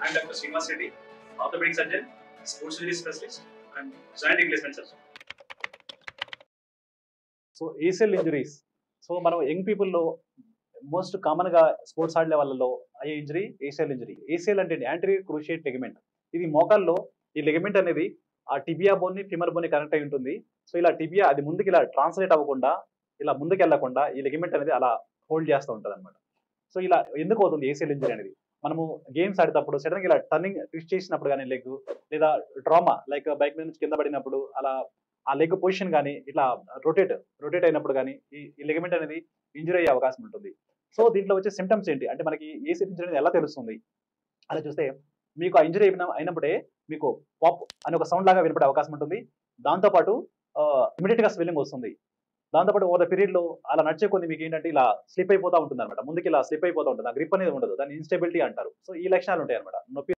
I'm Dr. Srinivas Reddy, orthopedic surgeon, sports injury specialist, and joint replacement surgeon. So ACL injuries. So మనం young పీపుల్లో most కామన్గా sports ఆడే వాళ్ళలో అయ్యే injury ACL injury. ACL అంటే anterior cruciate ligament. ఇది మోకాల్లో ఈ ligament అనేది ఆ టిబియా బోన్ని ఫిమర్ బోన్ని కనెక్ట్ అయి ఉంటుంది. సో ఇలా టిబియా అది ముందుకు ఇలా ట్రాన్స్లేట్ అవ్వకుండా ఇలా ముందుకు వెళ్లకుండా ఈ లిగమెంట్ అనేది అలా హోల్డ్ చేస్తూ ఉంటుంది అనమాట. సో ఇలా ఎందుకు అవుతుంది ఏసిఎల్ ఇంజరీ అనేది? మనము గేమ్స్ ఆడేటప్పుడు సడన్ గా ఇలా టర్నింగ్ ట్విస్ట్ చేసినప్పుడు కానీ లెగ్, లేదా ట్రామా లైక్ బైక్ మీద నుంచి కింద పడినప్పుడు అలా ఆ లెగ్ పొజిషన్ కానీ ఇట్లా రొటేట్ అయినప్పుడు కానీ ఈ లిగమెంట్ అనేది ఇంజరీ అయ్యే అవకాశం ఉంటుంది. సో దీంట్లో వచ్చే సిమ్టమ్స్ ఏంటి అంటే మనకి ఏసిఎల్ ఇంజరీ అనేది ఎలా తెలుస్తుంది అలా చూస్తే, మీకు ఆ ఇంజరీ అయినప్పుడే మీకు పాప్ అనే ఒక సౌండ్ లాగా వినపడే అవకాశం ఉంటుంది. దాంతోపాటు ఇమీడియట్ గా స్వెల్లింగ్ వస్తుంది. దాంతోపాటు ఓవర్ పీరియడ్ లో అలా నడిచే కొద్ది మీకు ఏంటంటే ఇలా స్లిప్ అయిపోతా ఉంటుంది అనమాట. ముందుకి ఇలా స్లిప్ అయిపోతూ ఉంటుంది. ఆ గ్రిప్ అనేది ఉండదు. దాన్ని ఇన్స్టెబిలిటీ అంటారు. సో ఈ లక్షణాలు ఉంటాయి అనమాట. నొప్పి